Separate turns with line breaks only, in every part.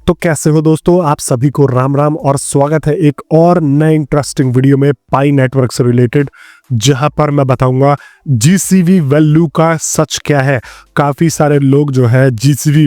तो कैसे हो दोस्तों, आप सभी को राम राम और स्वागत है एक और नए इंटरेस्टिंग वीडियो में पाई नेटवर्क से रिलेटेड, जहां पर मैं बताऊंगा जीसीवी वैल्यू का सच क्या है। काफ़ी सारे लोग जो है जीसीवी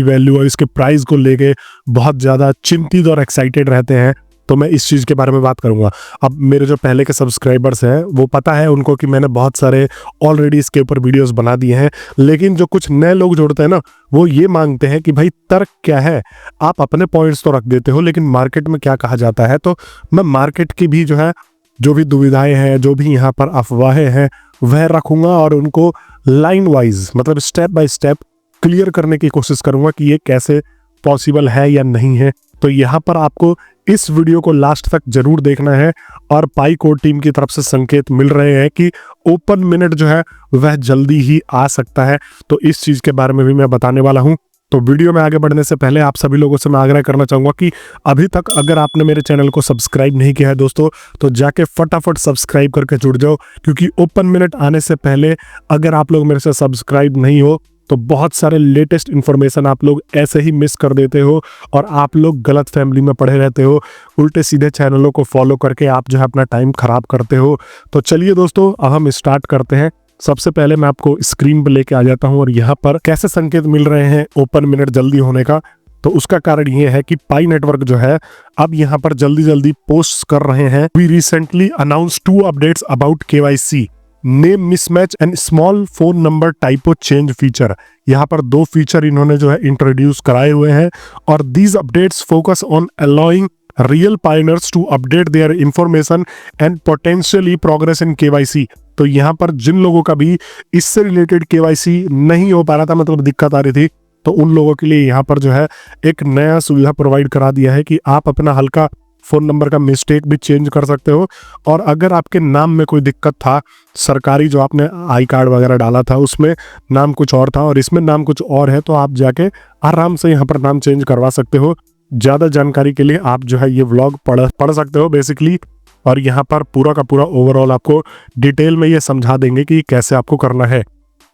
वैल्यू और इसके प्राइस को लेके बहुत ज़्यादा चिंतित और एक्साइटेड रहते हैं। तो मैं इस चीज़ के बारे में बात करूंगा। अब मेरे जो पहले के सब्सक्राइबर्स हैं वो पता है उनको कि मैंने बहुत सारे ऑलरेडी इसके ऊपर वीडियोस बना दिए हैं, लेकिन जो कुछ नए लोग जोड़ते हैं ना, वो ये मांगते हैं कि भाई तर्क क्या है। आप अपने पॉइंट्स तो रख देते हो, लेकिन मार्केट में क्या कहा जाता है। तो मैं मार्केट की भी जो है, जो भी दुविधाएं हैं, जो भी यहाँ पर अफवाहें हैं, वह रखूंगा और उनको लाइन वाइज मतलब स्टेप बाय स्टेप क्लियर करने की कोशिश करूंगा कि ये कैसे पॉसिबल है या नहीं है। तो यहाँ पर आपको इस वीडियो को लास्ट तक जरूर देखना है। और पाई कोर टीम की तरफ से संकेत मिल रहे हैं कि ओपन मिनट जो है वह जल्दी ही आ सकता है। तो इस चीज के बारे में भी मैं बताने वाला हूं। तो वीडियो में आगे बढ़ने से पहले आप सभी लोगों से मैं आग्रह करना चाहूंगा कि अभी तक अगर आपने मेरे चैनल को सब्सक्राइब नहीं किया है दोस्तों, तो जाके फटाफट सब्सक्राइब करके जुड़ जाओ, क्योंकि ओपन मिनट आने से पहले अगर आप लोग मेरे से सब्सक्राइब नहीं हो तो बहुत सारे लेटेस्ट इन्फॉर्मेशन आप लोग ऐसे ही मिस कर देते हो और आप लोग गलत फैमिली में पड़े रहते हो। उल्टे सीधे चैनलों को फॉलो करके आप जो है अपना टाइम खराब करते हो। तो चलिए दोस्तों, अब हम स्टार्ट करते हैं। सबसे पहले मैं आपको स्क्रीन पर लेके आ जाता हूं और यहाँ पर कैसे संकेत मिल रहे हैं ओपन मिनट जल्दी होने का। तो उसका कारण ये है कि पाई नेटवर्क जो है अब यहाँ पर जल्दी जल्दी पोस्ट कर रहे हैं। We recently announce 2 updates about KYC, name mismatch and small phone number typo change feature. यहाँ पर 2 फीचर इन्होंने जो है इंट्रोड्यूस कराए हुए हैं और these updates focus on allowing real pioneers to update their information and potentially progress in KYC। तो यहाँ पर जिन लोगों का भी इससे रिलेटेड KYC नहीं हो पा रहा था, मतलब दिक्कत आ रही थी, तो उन लोगों के लिए यहाँ पर जो है एक नया सुविधा प्रोवाइड करा दिया है कि आप अपना हल्का फोन नंबर का मिस्टेक भी चेंज कर सकते हो। और अगर आपके नाम में कोई दिक्कत था, सरकारी जो आपने आई कार्ड वगैरह डाला था उसमें नाम कुछ और था और इसमें नाम कुछ और है, तो आप जाके आराम से यहाँ पर नाम चेंज करवा सकते हो। ज़्यादा जानकारी के लिए आप जो है ये व्लॉग पढ़ सकते हो बेसिकली, और यहाँ पर पूरा का पूरा ओवरऑल आपको डिटेल में ये समझा देंगे कि कैसे आपको करना है।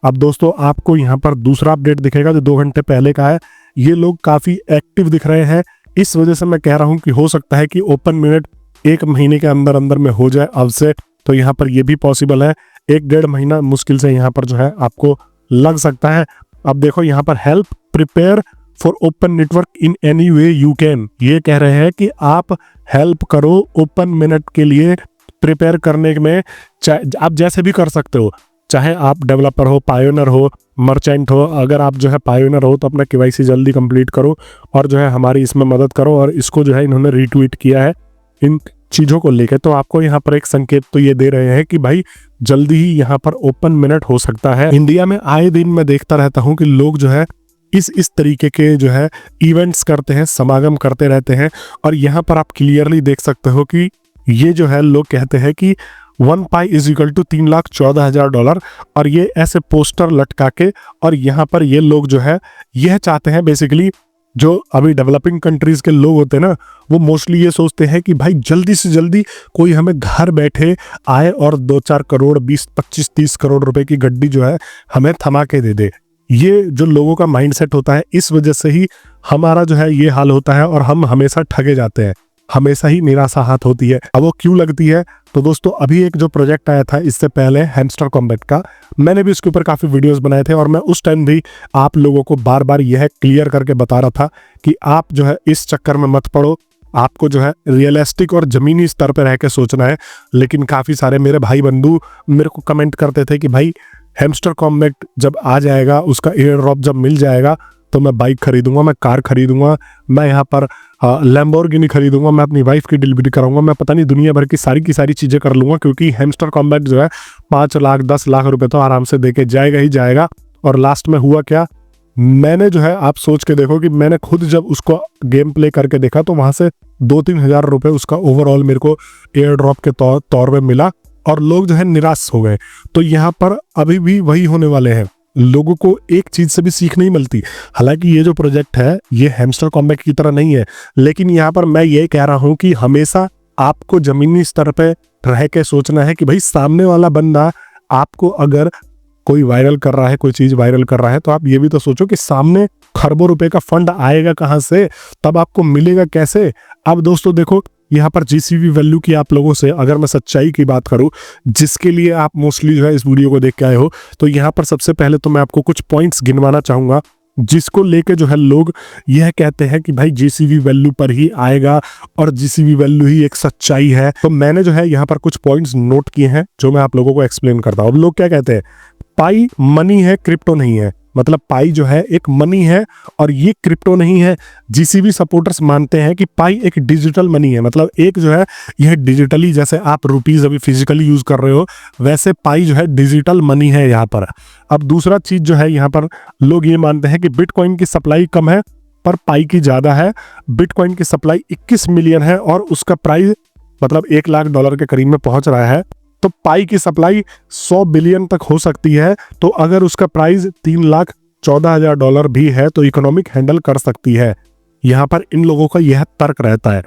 अब दोस्तों, आपको यहाँ पर दूसरा अपडेट दिखेगा जो 2 घंटे पहले का है। ये लोग काफ़ी एक्टिव दिख रहे हैं, इस वजह से मैं कह रहा हूं कि हो सकता है कि ओपन मिनट 1 महीने के अंदर अंदर में हो जाए अब से। तो यहाँ पर ये भी पॉसिबल है, 1-1.5 महीना मुश्किल से यहाँ पर जो है आपको लग सकता है। अब देखो यहाँ पर help prepare for open network in any way you can, ये कह रहे हैं कि आप हेल्प करो ओपन मिनट के लिए प्रिपेयर करने में, आप जैसे भी कर सकते हो, चाहे आप डेवलपर हो, पायोनियर हो, मर्चेंट हो। अगर आप जो है पायोनियर हो तो अपना KYC जल्दी कंप्लीट करो और जो है हमारी इसमें मदद करो। और इसको जो है इन्होंने रीट्वीट किया है इन चीज़ों को लेकर। तो आपको यहाँ पर एक संकेत तो ये दे रहे हैं कि भाई जल्दी ही यहाँ पर ओपन मिनट हो सकता है। इंडिया में आए दिन मैं देखता रहता हूँ कि लोग जो है इस तरीके के जो है इवेंट्स करते हैं, समागम करते रहते हैं। और यहाँ पर आप क्लियरली देख सकते हो कि ये जो है लोग कहते हैं कि 1 पाई इज इक्वल टू $3,14,000। और ये ऐसे पोस्टर लटका के, और यहाँ पर ये लोग जो है यह चाहते हैं बेसिकली, जो अभी डेवलपिंग कंट्रीज के लोग होते हैं ना, वो मोस्टली ये सोचते हैं कि भाई जल्दी से जल्दी कोई हमें घर बैठे आए और 2-4 करोड़ 20-25-30 करोड़ रुपए की गड्डी जो है हमें थमा के दे दे। ये जो लोगों का माइंडसेट होता है, इस वजह से ही हमारा जो है ये हाल होता है और हम हमेशा ठगे जाते हैं, हमेशा ही निराशा हाथ होती है। अब वो क्यों लगती है? तो दोस्तों, अभी एक जो प्रोजेक्ट आया था इससे पहले हैमस्टर कॉम्बैट का, मैंने भी इसके ऊपर काफ़ी वीडियोस बनाए थे और मैं उस टाइम भी आप लोगों को बार बार यह क्लियर करके बता रहा था कि आप जो है इस चक्कर में मत पड़ो। आपको जो है रियलिस्टिक और ज़मीनी स्तर पर रह के सोचना है। लेकिन काफ़ी सारे मेरे भाई बंधु मेरे को कमेंट करते थे कि भाई हैमस्टर कॉम्बैट जब आ जाएगा, उसका एयर ड्रॉप जब मिल जाएगा तो मैं बाइक खरीदूंगा, मैं कार खरीदूंगा, मैं यहाँ पर लैम्बोर्गिनी खरीदूंगा, मैं अपनी वाइफ की डिलीवरी कराऊंगा, मैं पता नहीं दुनिया भर की सारी चीज़ें कर लूंगा, क्योंकि हैमस्टर कॉम्बैट जो है 5 लाख 10 लाख रुपए तो आराम से देके जाएगा ही जाएगा। और लास्ट में हुआ क्या, मैंने जो है, आप सोच के देखो कि मैंने खुद जब उसको गेम प्ले करके देखा तो वहाँ से 2-3 हज़ार रुपये उसका ओवरऑल मेरे को एयर ड्रॉप के तौर पर मिला और लोग जो है निराश हो गए। तो यहाँ पर अभी भी वही होने वाले हैं, लोगों को एक चीज से भी सीख नहीं मिलती। हालांकि ये जो प्रोजेक्ट है ये हैमस्टर कॉम्बैट की तरह नहीं है, लेकिन यहाँ पर मैं ये कह रहा हूँ कि हमेशा आपको जमीनी स्तर पे रह के सोचना है कि भाई सामने वाला बंदा आपको अगर कोई वायरल कर रहा है, कोई चीज वायरल कर रहा है, तो आप ये भी तो सोचो कि सामने खरबों रुपए का फंड आएगा कहां से, तब आपको मिलेगा कैसे। अब दोस्तों देखो, यहाँ पर जीसीवी वैल्यू की आप लोगों से अगर मैं सच्चाई की बात करूं, जिसके लिए आप मोस्टली जो है इस वीडियो को देख के आए हो, तो यहाँ पर सबसे पहले तो मैं आपको कुछ पॉइंट्स गिनवाना चाहूंगा जिसको लेके जो है लोग यह कहते हैं कि भाई जीसीवी वैल्यू पर ही आएगा और जीसीवी वैल्यू ही एक सच्चाई है। तो मैंने जो है यहाँ पर कुछ पॉइंट्स नोट किए हैं जो मैं आप लोगों को एक्सप्लेन करता हूँ। अब लोग क्या कहते हैं, पाई मनी है, क्रिप्टो नहीं है। मतलब पाई जो है एक मनी है और ये क्रिप्टो नहीं है। जीसीवी सपोर्टर्स मानते हैं कि पाई एक डिजिटल मनी है, मतलब एक जो है यह डिजिटली, जैसे आप रुपीज अभी फिजिकली यूज कर रहे हो वैसे पाई जो है डिजिटल मनी है यहाँ पर। अब दूसरा चीज जो है यहाँ पर लोग ये मानते हैं कि बिटकॉइन की सप्लाई कम है पर पाई की ज्यादा है। बिटकॉइन की सप्लाई 21 मिलियन है और उसका प्राइस मतलब $1 लाख के करीब में पहुंच रहा है। तो पाई की सप्लाई 100 बिलियन तक हो सकती है। तो अगर उसका प्राइस $3,14,000 भी है तो इकोनॉमिक हैंडल कर सकती है। यहाँ पर इन लोगों का यह तर्क रहता है।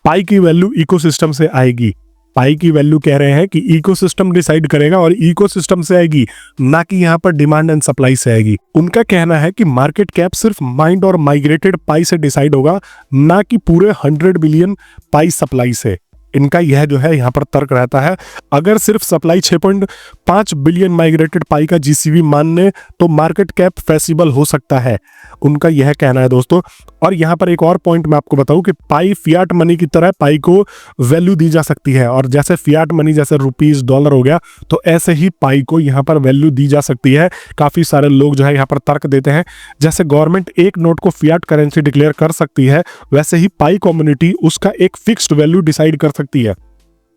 पाई की वैल्यू इकोसिस्टम से आएगी। पाई की वैल्यू कह रहे हैं कि इकोसिस्टम डिसाइड करेगा और इकोसिस्टम से आएगी, ना कि यहाँ पर डिमांड एंड सप्लाई से आएगी। उनका कहना है कि मार्केट कैप सिर्फ माइंड और माइग्रेटेड पाई से डिसाइड होगा, ना कि पूरे 100 बिलियन पाई सप्लाई से। इनका यह जो है यहाँ पर तर्क रहता है। अगर सिर्फ सप्लाई 6.5 बिलियन माइग्रेटेड पाई का जीसीवी मानने तो मार्केट कैप फेसिबल हो सकता है, उनका यह कहना है दोस्तों। और यहाँ पर एक और पॉइंट मैं आपको बताऊं कि पाई फियाट मनी की तरह पाई को वैल्यू दी जा सकती है, और जैसे फियाट मनी जैसे रुपीज डॉलर हो गया तो ऐसे ही पाई को यहाँ पर वैल्यू दी जा सकती है। काफी सारे लोग जो है यहाँ पर तर्क देते हैं, जैसे गवर्नमेंट एक नोट को फियाट करेंसी डिक्लेयर कर सकती है वैसे ही पाई कम्युनिटी उसका एक फिक्स्ड वैल्यू डिसाइड कर सकती है।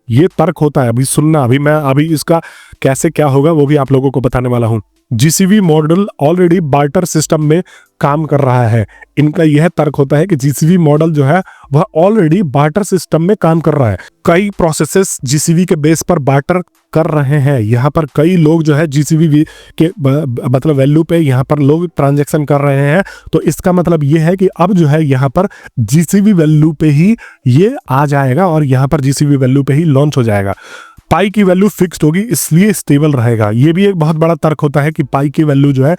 ये तर्क होता है। अभी सुनना, अभी इसका कैसे क्या होगा वो भी आप लोगों को बताने वाला हूं। GCV model already barter system में काम कर रहा है। इनका यह तर्क होता है कि जीसीवी मॉडल जो है वह ऑलरेडी बार्टर सिस्टम में काम कर रहा है। कई प्रोसेसेस जीसीवी के बेस पर बार्टर कर रहे हैं। यहाँ पर कई लोग जो है जीसीवी के मतलब वैल्यू पे यहाँ पर लोग ट्रांजैक्शन कर रहे हैं। तो इसका मतलब ये है कि अब जो है यहाँ पर जीसीवी वैल्यू पे ही ये आ जाएगा और यहाँ पर जीसीवी वैल्यू पे ही लॉन्च हो जाएगा। पाई की वैल्यू फिक्स्ड होगी इसलिए स्टेबल रहेगा। ये भी एक बहुत बड़ा तर्क होता है कि पाई की वैल्यू जो है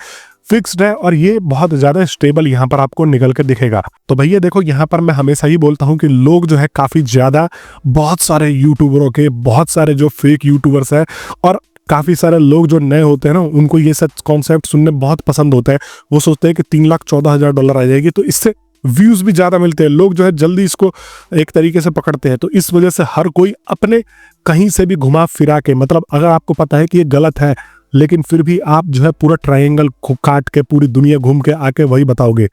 फिक्स्ड है और ये बहुत ज्यादा स्टेबल यहाँ पर आपको निकल के दिखेगा। तो भैया देखो, यहाँ पर मैं हमेशा ही बोलता हूँ कि लोग जो है काफी ज्यादा, बहुत सारे यूट्यूबरों के, बहुत सारे जो फेक यूट्यूबर्स हैं और काफी सारे लोग जो नए होते हैं ना, उनको ये सब कॉन्सेप्ट सुनने बहुत पसंद होते हैं। वो सोचते हैं कि $3,14,000 आ जाएगी तो इससे व्यूज भी ज्यादा मिलते हैं। लोग जो है जल्दी इसको एक तरीके से पकड़ते हैं। तो इस वजह से हर कोई अपने कहीं से भी घुमा फिरा के, मतलब अगर आपको पता है कि ये गलत है लेकिन फिर भी आप जो है पूरा ट्रायंगल काट के पूरी दुनिया घूम के आके वही बताओगे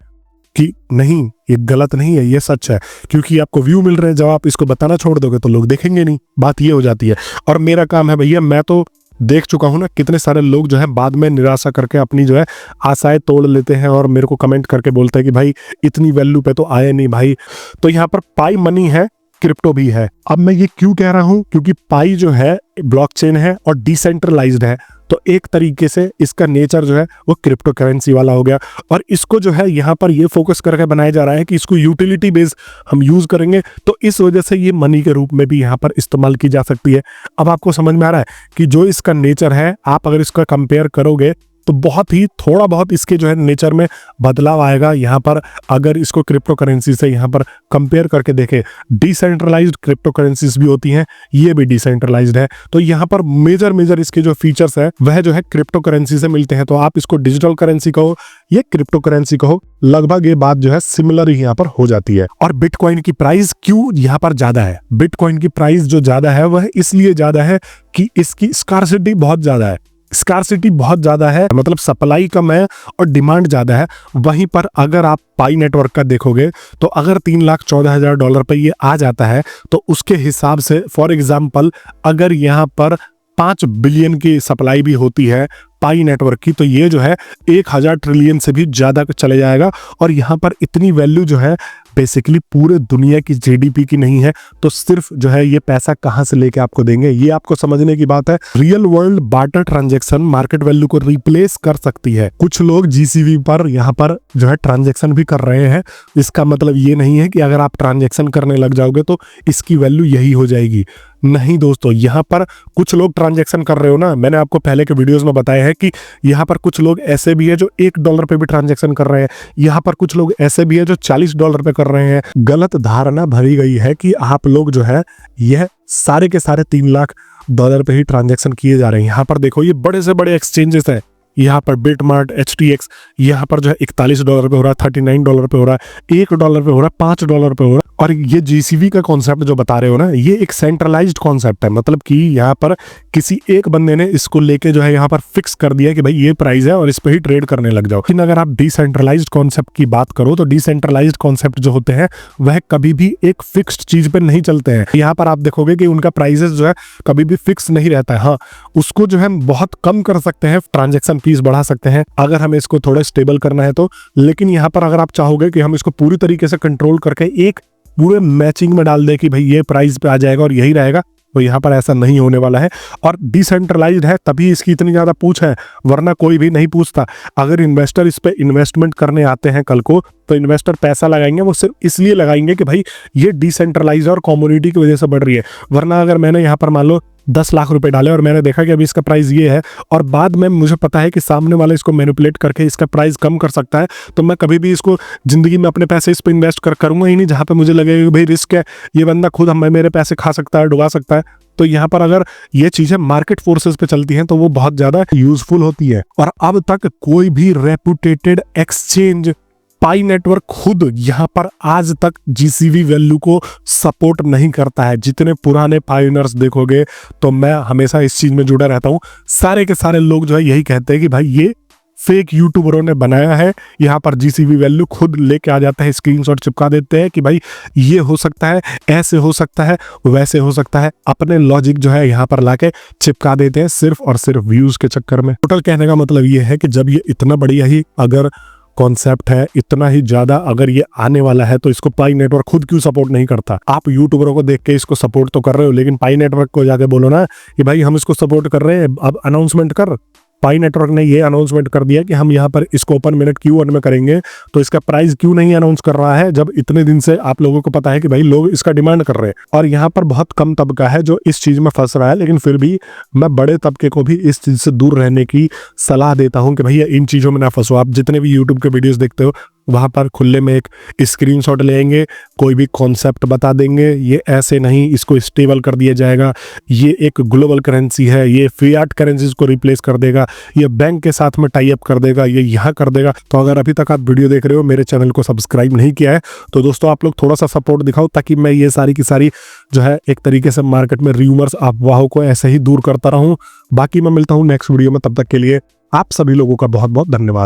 कि नहीं ये गलत नहीं है, ये सच है, क्योंकि आपको व्यू मिल रहे हैं। जब आप इसको बताना छोड़ दोगे तो लोग देखेंगे नहीं। बात ये हो जाती है। और मेरा काम है भैया, मैं तो देख चुका हूं ना कितने सारे लोग जो है बाद में निराशा करके अपनी जो है आशाएं तोड़ लेते हैं और मेरे को कमेंट करके बोलते हैं कि भाई इतनी वैल्यू पे तो आए नहीं भाई। तो यहाँ पर पाई मनी है, क्रिप्टो भी है। अब मैं ये क्यों कह रहा हूं, क्योंकि पाई जो है ब्लॉकचेन है और डिसेंट्रलाइज्ड है। तो एक तरीके से इसका नेचर जो है वो क्रिप्टो करेंसी वाला हो गया और इसको जो है यहाँ पर ये फोकस करके बनाया जा रहा है कि इसको यूटिलिटी बेस हम यूज करेंगे। तो इस वजह से ये मनी के रूप में भी यहाँ पर इस्तेमाल की जा सकती है। अब आपको समझ में आ रहा है कि जो इसका नेचर है, आप अगर इसका कंपेयर करोगे तो बहुत ही थोड़ा बहुत इसके जो है नेचर में बदलाव आएगा। यहाँ पर अगर इसको क्रिप्टो करेंसी से यहाँ पर कंपेयर करके देखें, डिसेंट्रलाइज्ड क्रिप्टो करेंसीज भी होती हैं, ये भी डिसेंट्रलाइज्ड है। तो यहाँ पर मेजर इसके जो फीचर्स है वह जो है क्रिप्टो करेंसी से मिलते हैं। तो आप इसको डिजिटल करेंसी कहो या क्रिप्टो करेंसी कहो, लगभग ये बात जो है सिमिलर ही यहाँ पर हो जाती है। और बिटकॉइन की प्राइस क्यों यहाँ पर ज्यादा है? बिटकॉइन की प्राइस जो ज्यादा है वह इसलिए ज्यादा है कि इसकी स्कार्सिटी बहुत ज्यादा है। स्कार्सिटी बहुत ज्यादा है, मतलब सप्लाई कम है और डिमांड ज्यादा है। वहीं पर अगर आप पाई नेटवर्क का देखोगे तो अगर $3,14,000 पे ये आ जाता है तो उसके हिसाब से फॉर एग्जांपल अगर यहाँ पर 5 बिलियन की सप्लाई भी होती है पाई नेटवर्क की, तो ये जो है 1,000 ट्रिलियन से भी ज्यादा चले जाएगा। और यहाँ पर इतनी वैल्यू जो है बेसिकली पूरे दुनिया की जीडीपी की नहीं है। तो सिर्फ जो है ये पैसा कहां से लेके आपको देंगे, ये आपको समझने की बात है। Real world barter transaction market value को रिप्लेस कर सकती है। कुछ लोग जीसीवी पर यहाँ पर जो है ट्रांजैक्शन भी कर रहे हैं। इसका मतलब ये नहीं है कि अगर आप ट्रांजैक्शन करने लग जाओगे तो इसकी वैल्यू यही हो जाएगी। नहीं दोस्तों, यहाँ पर कुछ लोग ट्रांजैक्शन कर रहे हो ना, मैंने आपको पहले के वीडियोस में बताया हैं कि यहाँ पर कुछ लोग ऐसे भी है जो $1 पे भी ट्रांजैक्शन कर रहे हैं, यहाँ पर कुछ लोग ऐसे भी है जो $40 पे कर रहे हैं। गलत धारणा भरी गई है कि आप लोग जो है यह सारे के सारे $3 लाख पे ही ट्रांजैक्शन किए जा रहे हैं। यहाँ पर देखो ये बड़े से बड़े एक्सचेंजेस हैं, यहाँ पर बिटमार्ट, HTX, यहाँ पर जो है $41 पे हो रहा है, $39 पे हो रहा है, $1 पे हो रहा है, $5 पे हो रहा है। और ये GCV का कॉन्सेप्ट जो बता रहे हो ना, ये एक सेंट्रलाइज्ड कॉन्सेप्ट है, मतलब कि यहाँ पर किसी एक बंदे ने इसको लेके जो है यहाँ पर फिक्स कर दिया कि भाई ये प्राइस है और इस पे ही ट्रेड करने लग जाओ। लेकिन अगर आप डिसेंट्रलाइज्ड कॉन्सेप्ट की बात करो तो डिसेंट्रलाइज्ड कॉन्सेप्ट जो होते हैं वह कभी भी एक फिक्स्ड चीज पे नहीं चलते हैं। यहाँ पर आप देखोगे कि उनका प्राइसेस जो है कभी भी फिक्स नहीं रहता है। हाँ, उसको जो है बहुत कम कर सकते हैं, ट्रांजेक्शन फीस बढ़ा सकते हैं अगर हमें इसको थोड़ा स्टेबल करना है तो। लेकिन यहाँ पर अगर आप चाहोगे कि हम इसको पूरी तरीके से कंट्रोल करके एक पूरे मैचिंग में डाल दे कि भाई ये प्राइस पे आ जाएगा और यही रहेगा, तो यहाँ पर ऐसा नहीं होने वाला है। और डिसेंट्रलाइज्ड है तभी इसकी इतनी ज्यादा पूछ है, वरना कोई भी नहीं पूछता। अगर इन्वेस्टर इस पे इन्वेस्टमेंट करने आते हैं कल को, तो इन्वेस्टर पैसा लगाएंगे वो सिर्फ इसलिए लगाएंगे कि भाई ये डिसेंट्रलाइज और कम्युनिटी की वजह से बढ़ रही है। वरना अगर मैंने यहाँ पर मान लो 10 लाख रुपए डाले और मैंने देखा कि अभी इसका प्राइस ये है और बाद में मुझे पता है कि सामने वाला इसको मैनिपुलेट करके इसका प्राइस कम कर सकता है, तो मैं कभी भी इसको जिंदगी में अपने पैसे इस पे इन्वेस्ट करूंगा ही नहीं जहां पे मुझे लगेगा कि भाई रिस्क है, ये बंदा खुद हमें मेरे पैसे खा सकता है, डुबा सकता है। तो यहाँ पर अगर ये चीजें मार्केट फोर्सेस पे चलती हैं तो वो बहुत ज्यादा यूजफुल होती है। और अब तक कोई भी रेपुटेटेड एक्सचेंज, पाई नेटवर्क खुद यहाँ पर आज तक GCV वैल्यू को सपोर्ट नहीं करता है। जितने पुराने पायोनियर्स देखोगे तो मैं हमेशा इस चीज में जुड़ा रहता हूँ, सारे के सारे लोग जो है यही कहते हैं कि भाई ये फेक यूट्यूबरों ने बनाया है। यहाँ पर GCV वैल्यू खुद लेके आ जाता है, स्क्रीनशॉट चिपका देते हैं कि भाई ये हो सकता है, ऐसे हो सकता है, वैसे हो सकता है, अपने लॉजिक जो है यहाँ पर लाके चिपका देते हैं सिर्फ और सिर्फ व्यूज के चक्कर में। टोटल कहने का मतलब ये है कि जब ये इतना बढ़िया ही अगर कॉन्सेप्ट है, इतना ही ज्यादा अगर ये आने वाला है, तो इसको पाई नेटवर्क खुद क्यों सपोर्ट नहीं करता? आप यूट्यूबरों को देख के इसको सपोर्ट तो कर रहे हो, लेकिन पाई नेटवर्क को जाके बोलो ना कि भाई हम इसको सपोर्ट कर रहे हैं, अब अनाउंसमेंट कर। पाई नेटवर्क ने ये अनाउंसमेंट कर दिया कि हम यहाँ पर इसको ओपन मिनट Q1 में करेंगे, तो इसका प्राइस क्यों नहीं अनाउंस कर रहा है जब इतने दिन से आप लोगों को पता है कि भाई लोग इसका डिमांड कर रहे हैं। और यहाँ पर बहुत कम तबका है जो इस चीज में फंस रहा है, लेकिन फिर भी मैं बड़े तबके को भी इस चीज से दूर रहने की सलाह देता हूँ कि भैया इन चीजों में ना फंसो। आप जितने भी यूट्यूब के वीडियोस देखते हो वहां पर खुले में एक स्क्रीनशॉट लेंगे, कोई भी कॉन्सेप्ट बता देंगे, ये ऐसे नहीं, इसको स्टेबल कर दिया जाएगा, ये एक ग्लोबल करेंसी है, ये फियाट करेंसीज को रिप्लेस कर देगा, ये बैंक के साथ में टाई अप कर देगा, ये यहाँ कर देगा। तो अगर अभी तक आप वीडियो देख रहे हो, मेरे चैनल को सब्सक्राइब नहीं किया है, तो दोस्तों आप लोग थोड़ा सा सपोर्ट दिखाओ ताकि मैं ये सारी की सारी जो है एक तरीके से मार्केट में र्यूमर्स, अफवाहों को ऐसे ही दूर करता रहूं। बाकी मैं मिलता हूं नेक्स्ट वीडियो में, तब तक के लिए आप सभी लोगों का बहुत बहुत धन्यवाद।